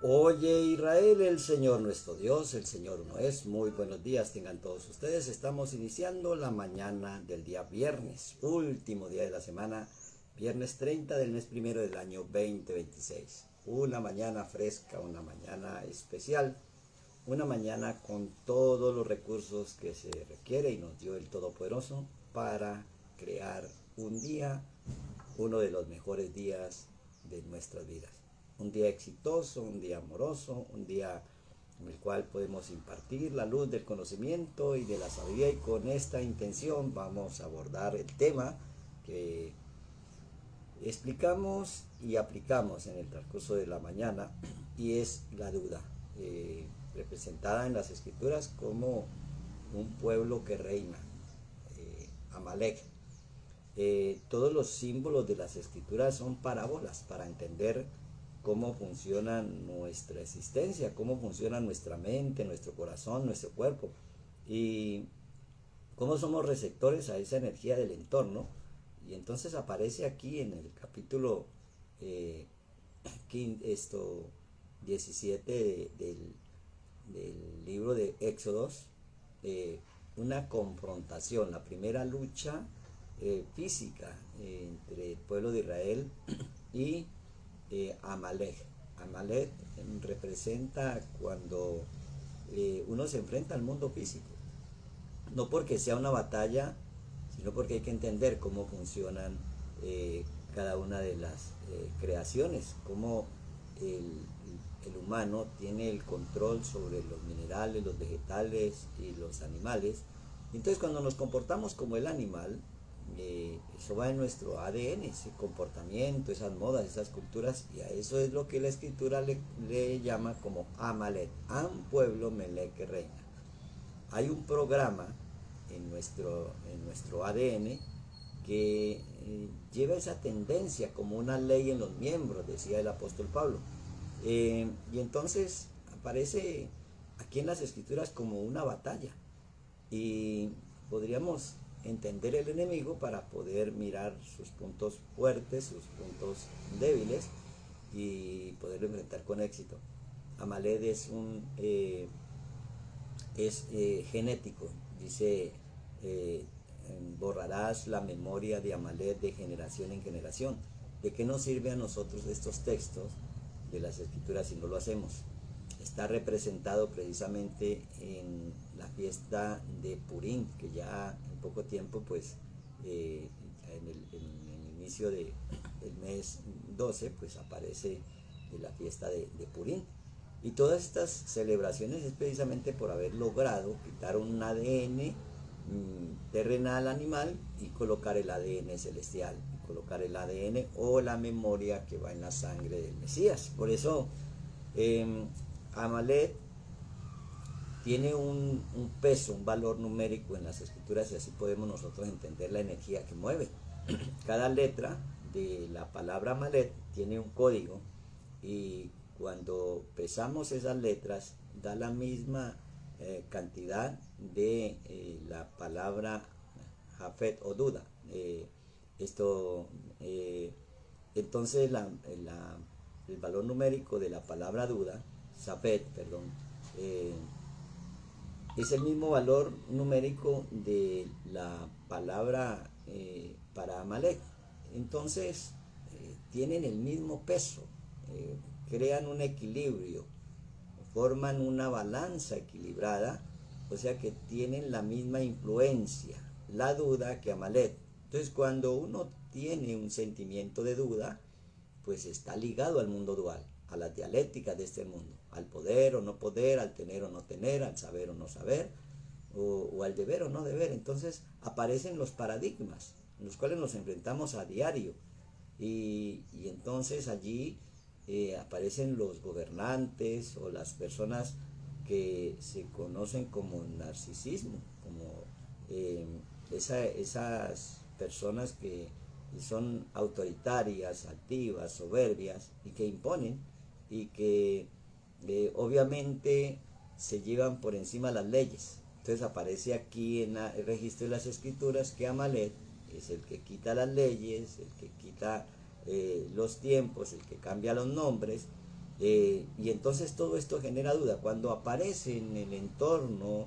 Oye Israel, el Señor nuestro Dios, el Señor uno es. Muy buenos días tengan todos ustedes. Estamos iniciando la mañana del día viernes, último día de la semana, viernes 30 del mes primero del año 2026. Una mañana fresca, una mañana especial, una mañana con todos los recursos que se requiere y nos dio el Todopoderoso para crear un día, uno de los mejores días de nuestras vidas. Un día exitoso, un día amoroso, un día en el cual podemos impartir la luz del conocimiento y de la sabiduría, y con esta intención vamos a abordar el tema que explicamos y aplicamos en el transcurso de la mañana, y es la duda, representada en las escrituras como un pueblo que reina, Amalek. Todos los símbolos de las escrituras son parábolas para entender cómo funciona nuestra existencia, cómo funciona nuestra mente, nuestro corazón, nuestro cuerpo, y cómo somos receptores a esa energía del entorno. Y entonces aparece aquí en el capítulo 17 del libro de Éxodos, una confrontación, la primera lucha física entre el pueblo de Israel y Amalek. Amalek representa cuando uno se enfrenta al mundo físico, no porque sea una batalla, sino porque hay que entender cómo funcionan cada una de las creaciones, cómo el humano tiene el control sobre los minerales, los vegetales y los animales. Entonces, cuando nos comportamos como el animal, eso va en nuestro ADN, ese comportamiento, esas modas, esas culturas, y a eso es lo que la escritura le llama como Amalek, Am, pueblo, Melec, que reina. Hay un programa en nuestro ADN que lleva esa tendencia como una ley en los miembros, decía el apóstol Pablo. Y entonces aparece aquí en las escrituras como una batalla, y podríamos entender el enemigo para poder mirar sus puntos fuertes, sus puntos débiles, y poderlo enfrentar con éxito. Amalek es genético, dice, borrarás la memoria de Amalek de generación en generación. ¿De qué nos sirve a nosotros estos textos de las escrituras si no lo hacemos? Está representado precisamente en la fiesta de Purim, que ya en poco tiempo, pues en el inicio del mes 12, pues aparece la fiesta de Purim. Y todas estas celebraciones es precisamente por haber logrado quitar un ADN terrenal animal y colocar el ADN celestial, y colocar el ADN o la memoria que va en la sangre del Mesías. Por eso Amalek tiene un peso, un valor numérico en las escrituras, y así podemos nosotros entender la energía que mueve. Cada letra de la palabra Amalek tiene un código, y cuando pesamos esas letras da la misma cantidad de la palabra Jafet o duda. Esto entonces el valor numérico de la palabra duda, Jafet, perdón, es el mismo valor numérico de la palabra para Amalek. Entonces tienen el mismo peso, crean un equilibrio, forman una balanza equilibrada, o sea que tienen la misma influencia, la duda, que Amalek. Entonces, cuando uno tiene un sentimiento de duda, pues está ligado al mundo dual, a las dialécticas de este mundo, al poder o no poder, al tener o no tener, al saber o no saber, o al deber o no deber. Entonces aparecen los paradigmas en los cuales nos enfrentamos a diario, y entonces allí aparecen los gobernantes o las personas que se conocen como narcisismo, como esas personas que son autoritarias, altivas, soberbias, y que imponen, y que obviamente se llevan por encima las leyes. Entonces aparece aquí en el registro de las escrituras que Amalek es el que quita las leyes, el que quita los tiempos, el que cambia los nombres, Y entonces todo esto genera duda. Cuando aparece en el entorno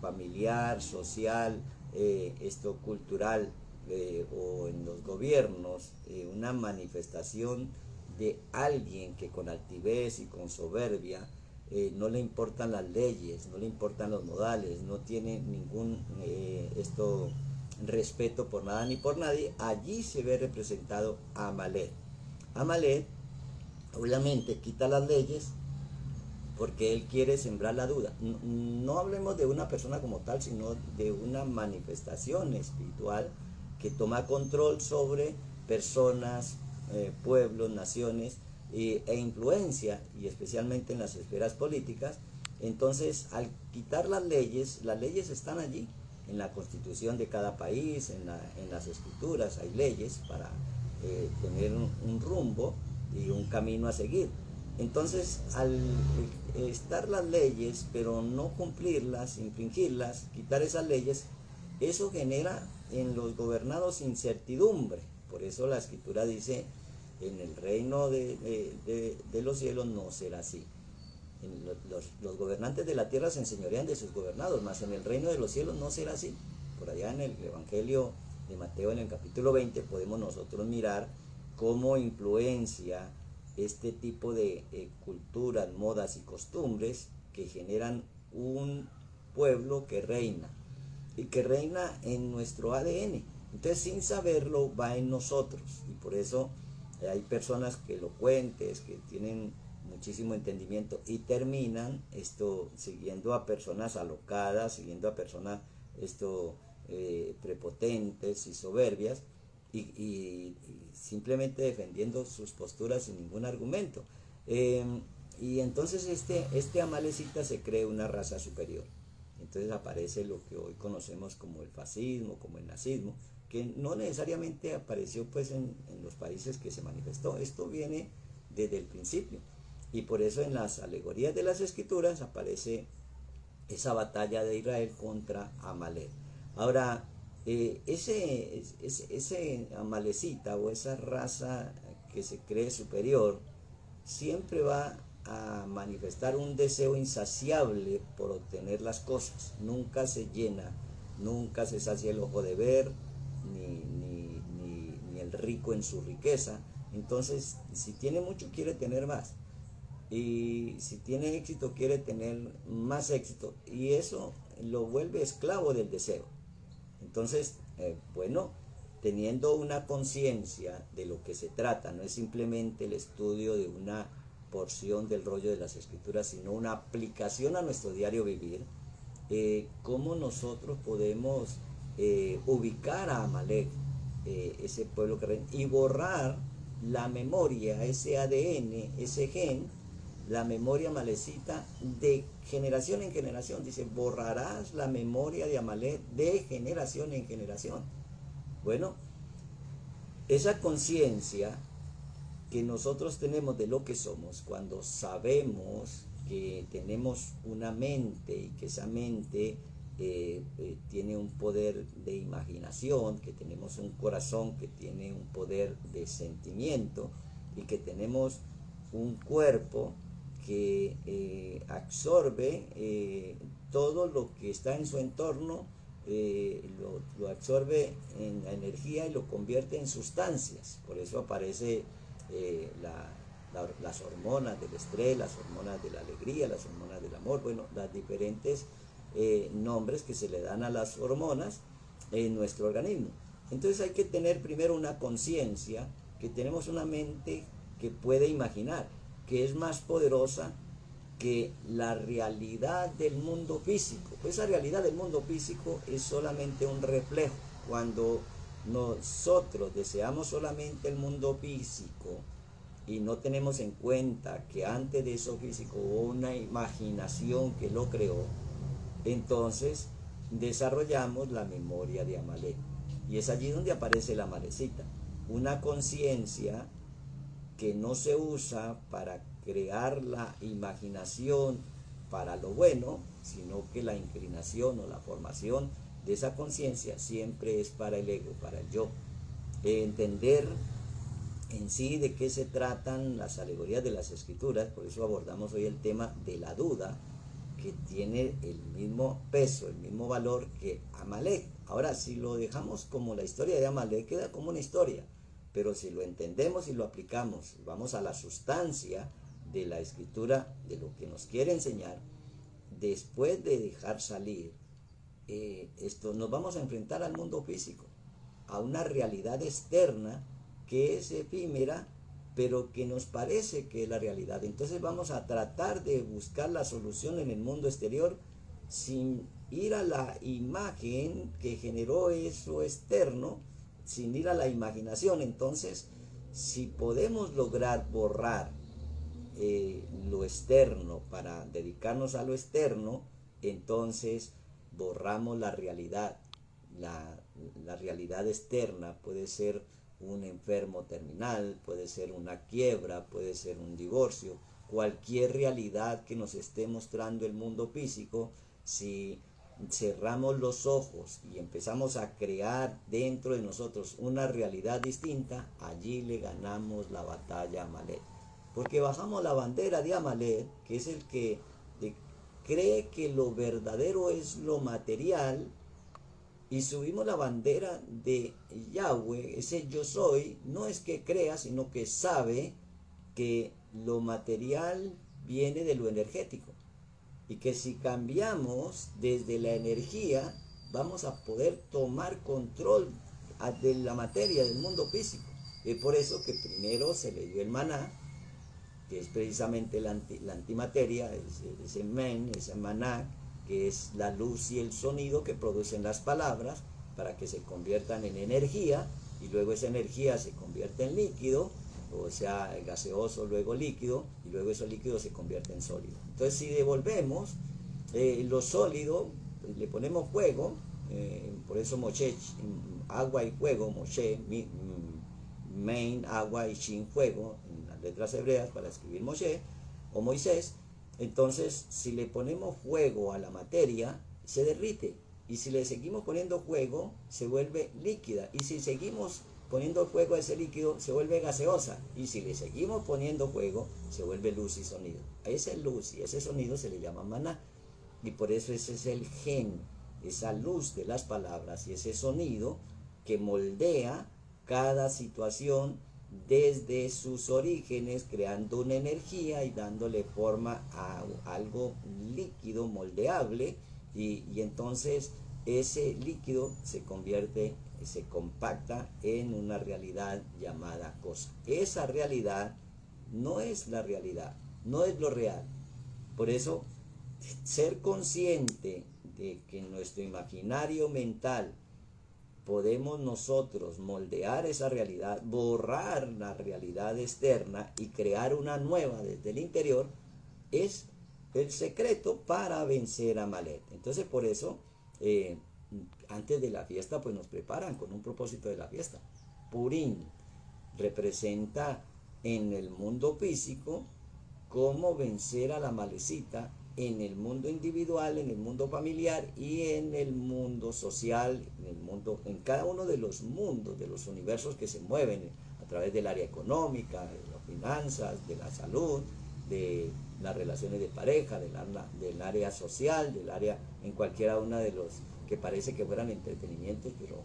familiar, social, esto cultural, o en los gobiernos, una manifestación de alguien que con altivez y con soberbia no le importan las leyes, no le importan los modales, no tiene ningún respeto por nada ni por nadie, allí se ve representado Amalek. Amalek obviamente quita las leyes porque él quiere sembrar la duda. No hablemos de una persona como tal, sino de una manifestación espiritual que toma control sobre personas, pueblos, naciones e influencia, y especialmente en las esferas políticas. Entonces, al quitar las leyes están allí, en la constitución de cada país, en las escrituras hay leyes para tener un rumbo y un camino a seguir. Entonces, al estar las leyes, pero no cumplirlas, infringirlas, quitar esas leyes, eso genera en los gobernados incertidumbre. Por eso la escritura dice, en el reino de los cielos no será así. Los gobernantes de la tierra se enseñorean de sus gobernados, mas en el reino de los cielos no será así. Por allá en el Evangelio de Mateo, en el capítulo 20, podemos nosotros mirar cómo influencia este tipo de culturas, modas y costumbres que generan un pueblo que reina, y que reina en nuestro ADN. Entonces, sin saberlo, va en nosotros, y por eso hay personas que elocuentes, que tienen muchísimo entendimiento y terminan siguiendo a personas alocadas, siguiendo a personas prepotentes y soberbias, y simplemente defendiendo sus posturas sin ningún argumento. Y entonces este amalecita se cree una raza superior. Entonces aparece lo que hoy conocemos como el fascismo, como el nazismo, que no necesariamente apareció pues en los países que se manifestó. Esto viene desde el principio, y por eso en las alegorías de las escrituras aparece esa batalla de Israel contra Amalek. Ahora, ese amalecita o esa raza que se cree superior siempre va a manifestar un deseo insaciable por obtener las cosas. Nunca se llena, nunca se sacia el ojo de ver, ni el rico en su riqueza. Entonces, si tiene mucho, quiere tener más. Y si tiene éxito, quiere tener más éxito. Y eso lo vuelve esclavo del deseo. Entonces, teniendo una conciencia de lo que se trata, no es simplemente el estudio de una porción del rollo de las escrituras, sino una aplicación a nuestro diario vivir, cómo nosotros podemos ubicar a Amalek, ese pueblo que reina, y borrar la memoria, ese ADN, ese gen, la memoria amalecita de generación en generación. Dice, borrarás la memoria de Amalek de generación en generación. Bueno, esa conciencia que nosotros tenemos de lo que somos, cuando sabemos que tenemos una mente y que esa mente tiene un poder de imaginación, que tenemos un corazón que tiene un poder de sentimiento, y que tenemos un cuerpo que absorbe todo lo que está en su entorno, lo absorbe en la energía y lo convierte en sustancias. Por eso aparece las hormonas del estrés, las hormonas de la alegría, las hormonas del amor, las diferentes nombres que se le dan a las hormonas en nuestro organismo. Entonces hay que tener primero una conciencia, que tenemos una mente que puede imaginar, que es más poderosa que la realidad del mundo físico. Pues esa realidad del mundo físico es solamente un reflejo. Cuando nosotros deseamos solamente el mundo físico y no tenemos en cuenta que antes de eso físico hubo una imaginación que lo creó, entonces desarrollamos la memoria de Amalek. Y es allí donde aparece la amalecita, una conciencia que no se usa para crear la imaginación para lo bueno, sino que la inclinación o la formación de esa conciencia siempre es para el ego, para el yo. Entender en sí de qué se tratan las alegorías de las escrituras. Por eso abordamos hoy el tema de la duda, que tiene el mismo peso, el mismo valor que Amalek. Ahora, si lo dejamos como la historia de Amalek, queda como una historia, pero si lo entendemos y lo aplicamos, vamos a la sustancia de la escritura, de lo que nos quiere enseñar, después de dejar salir esto, nos vamos a enfrentar al mundo físico, a una realidad externa que es efímera, pero que nos parece que es la realidad. Entonces vamos a tratar de buscar la solución en el mundo exterior sin ir a la imagen que generó eso externo, sin ir a la imaginación. Entonces, si podemos lograr borrar lo externo para dedicarnos a lo externo, entonces borramos la realidad. La realidad externa puede ser un enfermo terminal, puede ser una quiebra, puede ser un divorcio, cualquier realidad que nos esté mostrando el mundo físico. Si cerramos los ojos y empezamos a crear dentro de nosotros una realidad distinta, allí le ganamos la batalla a Amalek. Porque bajamos la bandera de Amalek, que es el que cree que lo verdadero es lo material, y subimos la bandera de Yahweh, ese yo soy. No es que crea, sino que sabe que lo material viene de lo energético, y que si cambiamos desde la energía, vamos a poder tomar control de la materia, del mundo físico. Es por eso que primero se le dio el maná, que es precisamente la antimateria, ese men, ese maná, que es la luz y el sonido que producen las palabras, para que se conviertan en energía, y luego esa energía se convierte en líquido, o sea, gaseoso, luego líquido, y luego ese líquido se convierte en sólido. Entonces, si devolvemos lo sólido, le ponemos fuego, por eso Moshe, agua y fuego, Moshe, main, agua, y shin, fuego, en las letras hebreas para escribir Moshe o Moisés. Entonces, si le ponemos fuego a la materia, se derrite. Y si le seguimos poniendo fuego, se vuelve líquida. Y si seguimos poniendo fuego a ese líquido, se vuelve gaseosa. Y si le seguimos poniendo fuego, se vuelve luz y sonido. A esa luz y ese sonido se le llama maná. Y por eso ese es el gen, esa luz de las palabras y ese sonido que moldea cada situación desde sus orígenes, creando una energía y dándole forma a algo líquido, moldeable, y entonces ese líquido se convierte, se compacta en una realidad llamada cosa. Esa realidad no es la realidad, no es lo real. Por eso, ser consciente de que en nuestro imaginario mental podemos nosotros moldear esa realidad, borrar la realidad externa y crear una nueva desde el interior, es el secreto para vencer a Amalek. Entonces, por eso, antes de la fiesta, pues nos preparan con un propósito de la fiesta. Purim representa en el mundo físico cómo vencer a la malecita en el mundo individual, en el mundo familiar y en el mundo social, en cada uno de los mundos, de los universos que se mueven a través del área económica, de las finanzas, de la salud, de las relaciones de pareja, del área social, del área, en cualquiera una de los que parece que fueran entretenimientos, pero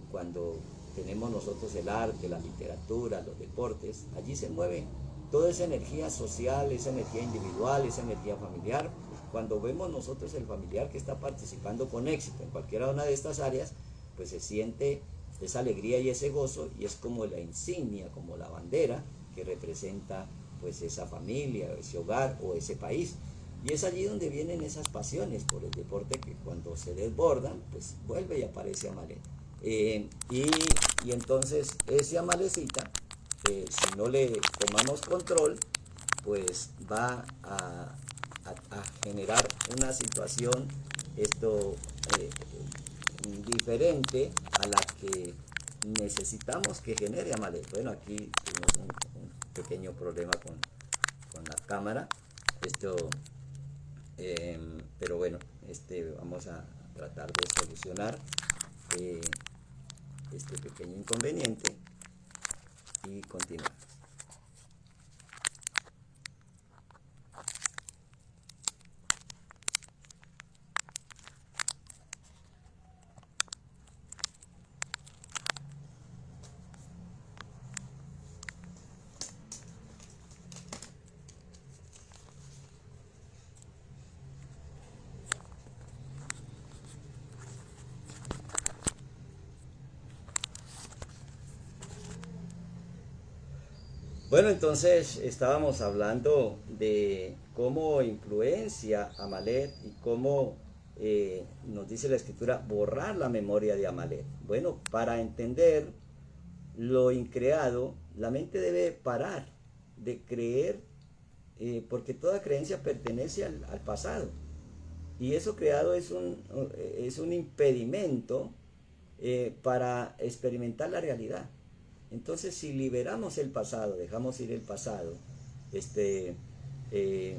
cuando tenemos nosotros el arte, la literatura, los deportes, allí se mueve toda esa energía social, esa energía individual, esa energía familiar. Cuando vemos nosotros el familiar que está participando con éxito en cualquiera una de estas áreas, pues se siente esa alegría y ese gozo, y es como la insignia, como la bandera que representa pues esa familia, ese hogar o ese país. Y es allí donde vienen esas pasiones por el deporte, que cuando se desbordan, pues vuelve y aparece Amalek. Y entonces ese Amalecita, si no le tomamos control, pues va a generar una situación diferente a la que necesitamos que genere Amalek. Bueno, aquí tuvimos un pequeño problema con la cámara, pero bueno, vamos a tratar de solucionar este pequeño inconveniente. y continuar. Bueno, entonces estábamos hablando de cómo influencia Amalek y cómo nos dice la escritura borrar la memoria de Amalek. Bueno, para entender lo increado, la mente debe parar de creer, porque toda creencia pertenece al pasado. Y eso creado es un impedimento para experimentar la realidad. Entonces, si liberamos el pasado, dejamos ir el pasado, este, eh,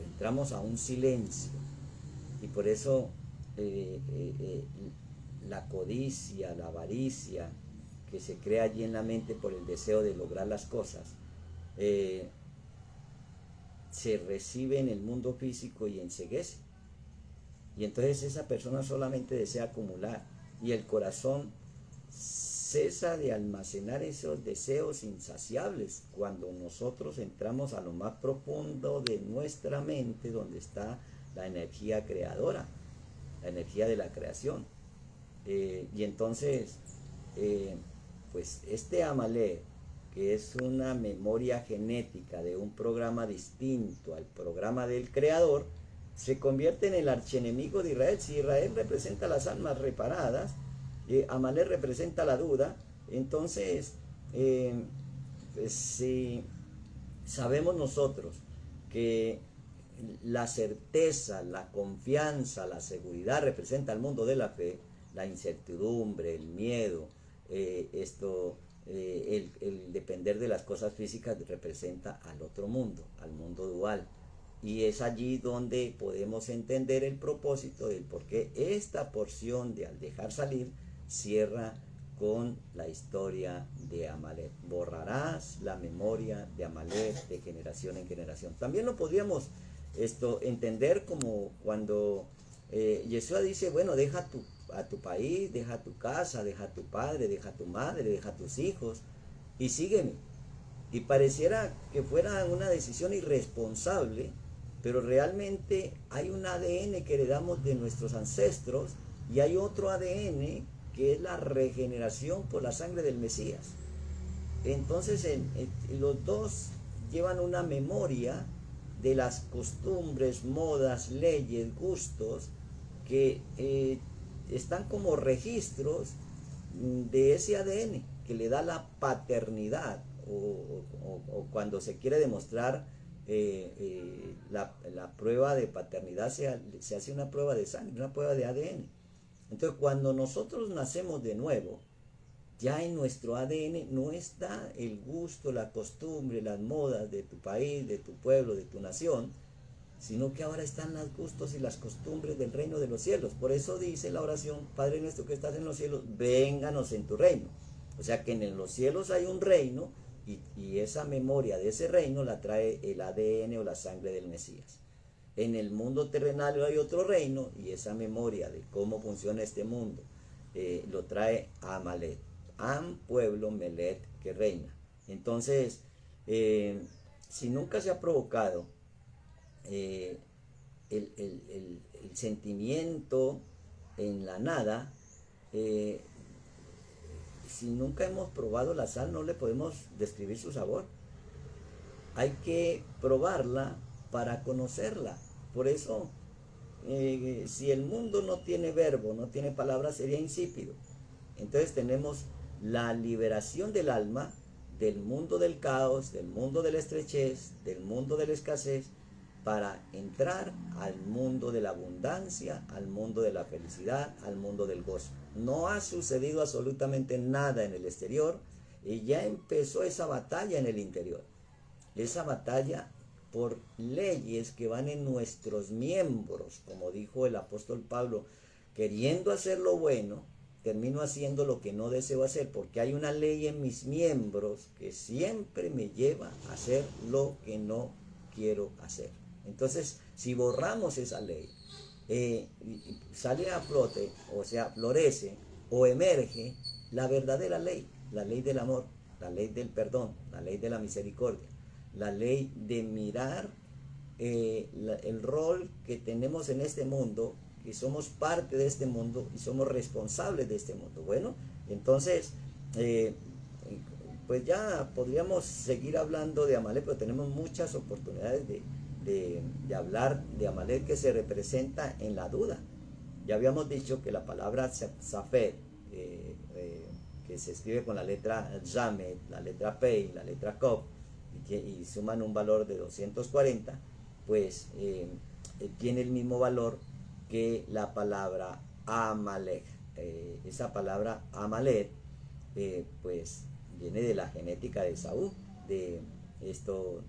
entramos a un silencio. Y por eso la codicia, la avaricia que se crea allí en la mente por el deseo de lograr las cosas, se recibe en el mundo físico y enceguece. Y entonces esa persona solamente desea acumular y el corazón cesa de almacenar esos deseos insaciables cuando nosotros entramos a lo más profundo de nuestra mente, donde está la energía creadora, la energía de la creación. Y entonces, pues este Amalek, que es una memoria genética de un programa distinto al programa del creador, se convierte en el archienemigo de Israel. Si Israel representa las almas reparadas, Amalek representa la duda. Entonces, pues, si sabemos nosotros que la certeza, la confianza, la seguridad representa el mundo de la fe, la incertidumbre, el miedo, el depender de las cosas físicas representa al otro mundo, al mundo dual. Y es allí donde podemos entender el propósito del por qué esta porción de al dejar salir cierra con la historia de Amalek. Borrarás la memoria de Amalek de generación en generación. También lo podríamos entender como cuando Yeshua dice, bueno, deja a tu país, deja tu casa, deja a tu padre, deja a tu madre, deja a tus hijos y sígueme. Y pareciera que fuera una decisión irresponsable, pero realmente hay un ADN que heredamos de nuestros ancestros y hay otro ADN que es la regeneración por la sangre del Mesías. Entonces los dos llevan una memoria de las costumbres, modas, leyes, gustos que están como registros de ese ADN que le da la paternidad o cuando se quiere demostrar la prueba de paternidad se hace una prueba de sangre, una prueba de ADN. Entonces cuando nosotros nacemos de nuevo, ya en nuestro ADN no está el gusto, la costumbre, las modas de tu país, de tu pueblo, de tu nación, sino que ahora están los gustos y las costumbres del reino de los cielos. Por eso dice la oración, Padre nuestro que estás en los cielos, vénganos en tu reino. O sea que en los cielos hay un reino y esa memoria de ese reino la trae el ADN o la sangre del Mesías. En el mundo terrenal hay otro reino y esa memoria de cómo funciona este mundo lo trae Amalek. Am, pueblo, Melet, que reina. Entonces, si nunca se ha provocado el sentimiento en la nada, si nunca hemos probado la sal, no le podemos describir su sabor. Hay que probarla para conocerla. Por eso, si el mundo no tiene verbo, no tiene palabra, sería insípido. Entonces tenemos la liberación del alma del mundo del caos, del mundo de la estrechez, del mundo de la escasez, para entrar al mundo de la abundancia, al mundo de la felicidad, al mundo del gozo. No ha sucedido absolutamente nada en el exterior y ya empezó esa batalla en el interior. Esa batalla por leyes que van en nuestros miembros, como dijo el apóstol Pablo, queriendo hacer lo bueno, termino haciendo lo que no deseo hacer, porque hay una ley en mis miembros que siempre me lleva a hacer lo que no quiero hacer. Entonces, si borramos esa ley, sale a flote, o sea, florece o emerge la verdadera ley, la ley del amor, la ley del perdón, la ley de la misericordia, la ley de mirar el rol que tenemos en este mundo, que somos parte de este mundo y somos responsables de este mundo. Bueno, entonces, pues ya podríamos seguir hablando de Amalek, pero tenemos muchas oportunidades de hablar de Amalek, que se representa en la duda. Ya habíamos dicho que la palabra Safed, que se escribe con la letra Zamet, la letra Pei, la letra Kof, y suman un valor de 240, pues tiene el mismo valor que la palabra Amalek. Esa palabra Amalek, pues viene de la genética de Saúl, de esto,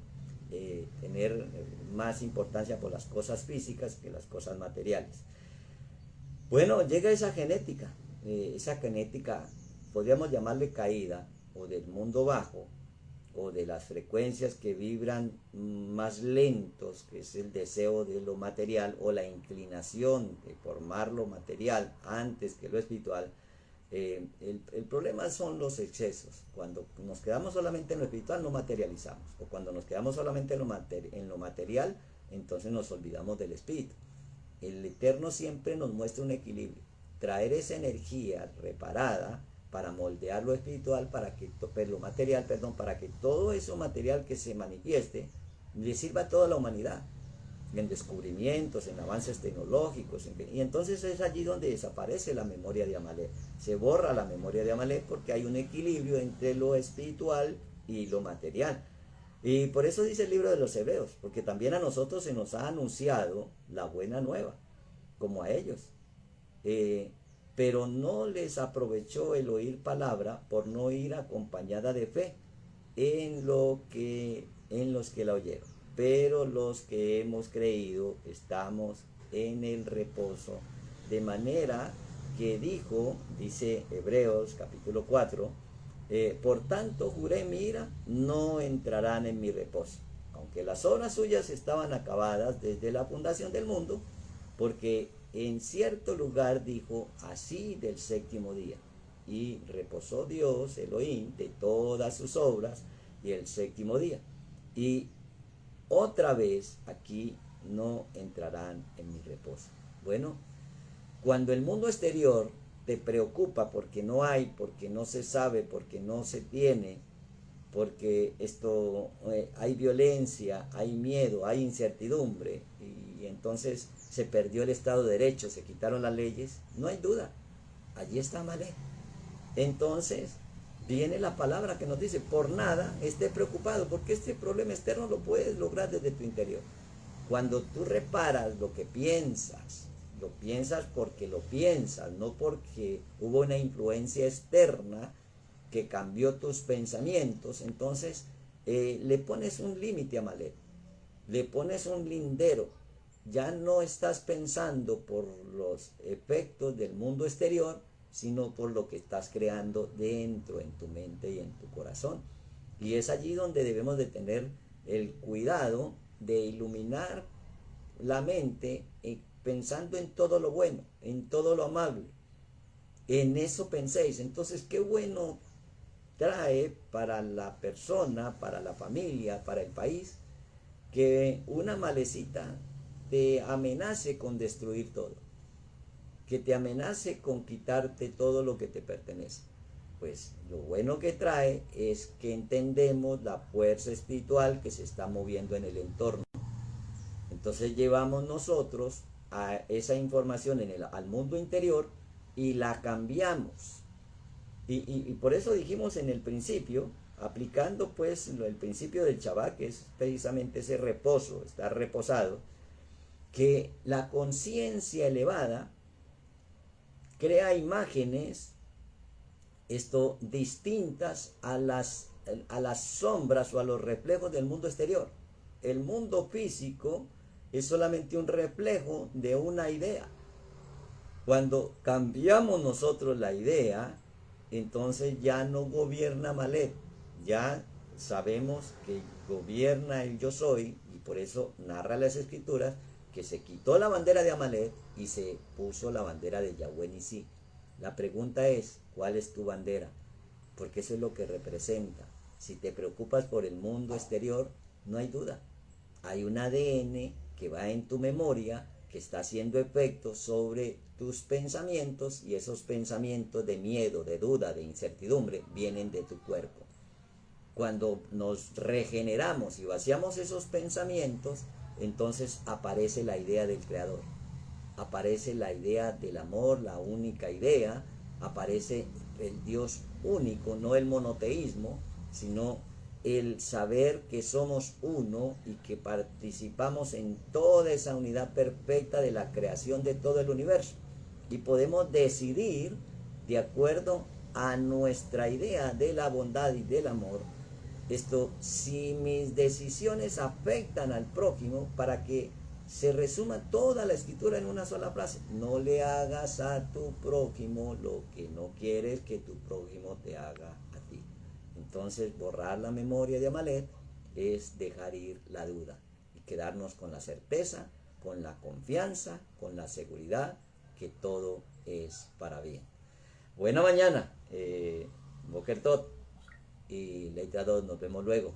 tener más importancia por las cosas físicas que las cosas materiales. Bueno, llega esa genética podríamos llamarle caída, o del mundo bajo, o de las frecuencias que vibran más lentos, que es el deseo de lo material, o la inclinación de formar lo material antes que lo espiritual. El problema son los excesos. Cuando nos quedamos solamente en lo espiritual, no materializamos, o cuando nos quedamos solamente en lo material, entonces nos olvidamos del espíritu. El Eterno siempre nos muestra un equilibrio, traer esa energía reparada para moldear lo espiritual, para que lo material, para que todo eso material que se manifieste le sirva a toda la humanidad, en descubrimientos, en avances tecnológicos, y entonces es allí donde desaparece la memoria de Amalek, se borra la memoria de Amalek, porque hay un equilibrio entre lo espiritual y lo material. Y por eso dice el libro de los Hebreos, porque también a nosotros se nos ha anunciado la buena nueva, como a ellos. Pero no les aprovechó el oír palabra por no ir acompañada de fe en los que la oyeron. Pero los que hemos creído estamos en el reposo, de manera que dice Hebreos capítulo 4, por tanto juré mi ira, no entrarán en mi reposo, aunque las obras suyas estaban acabadas desde la fundación del mundo, porque en cierto lugar dijo así del séptimo día, y reposó Dios, Elohim, de todas sus obras, y el séptimo día. Y otra vez aquí no entrarán en mi reposo. Bueno, cuando el mundo exterior te preocupa porque no hay, porque no se sabe, porque no se tiene, porque hay violencia, hay miedo, hay incertidumbre, y entonces se perdió el Estado de Derecho, se quitaron las leyes, no hay duda, allí está Amalek. Entonces viene la palabra que nos dice, por nada esté preocupado, porque este problema externo lo puedes lograr desde tu interior. Cuando tú reparas lo piensas porque lo piensas, no porque hubo una influencia externa que cambió tus pensamientos, entonces le pones un límite a Amalek, le pones un lindero. Ya no estás pensando por los efectos del mundo exterior, sino por lo que estás creando dentro, en tu mente y en tu corazón. Y es allí donde debemos de tener el cuidado de iluminar la mente, pensando en todo lo bueno, en todo lo amable. En eso penséis. Entonces, qué bueno trae para la persona, para la familia, para el país, que una malecita te amenace con destruir todo, que te amenace con quitarte todo lo que te pertenece. Pues lo bueno que trae es que entendemos la fuerza espiritual que se está moviendo en el entorno. Entonces llevamos nosotros a esa información al mundo interior y la cambiamos. Y por eso dijimos en el principio, aplicando pues el principio del Shabbat, que es precisamente ese reposo, estar reposado, que la conciencia elevada crea imágenes distintas a las sombras o a los reflejos del mundo exterior. El mundo físico es solamente un reflejo de una idea. Cuando cambiamos nosotros la idea, entonces ya no gobierna Amalek, ya sabemos que gobierna el yo soy, y por eso narra las escrituras que se quitó la bandera de Amalek y se puso la bandera de Yahweh Nisí. La pregunta es, ¿cuál es tu bandera? Porque eso es lo que representa. Si te preocupas por el mundo exterior, no hay duda. Hay un ADN que va en tu memoria, que está haciendo efecto sobre tus pensamientos, y esos pensamientos de miedo, de duda, de incertidumbre, vienen de tu cuerpo. Cuando nos regeneramos y vaciamos esos pensamientos, entonces aparece la idea del Creador, aparece la idea del amor, la única idea, aparece el Dios único, no el monoteísmo, sino el saber que somos uno y que participamos en toda esa unidad perfecta de la creación de todo el universo. Y podemos decidir de acuerdo a nuestra idea de la bondad y del amor. Esto, si mis decisiones afectan al prójimo, para que se resuma toda la escritura en una sola frase: no le hagas a tu prójimo lo que no quieres que tu prójimo te haga a ti. Entonces, borrar la memoria de Amalek es dejar ir la duda y quedarnos con la certeza, con la confianza, con la seguridad que todo es para bien. Buena mañana, Boker Tot y Leitra 2, nos vemos luego.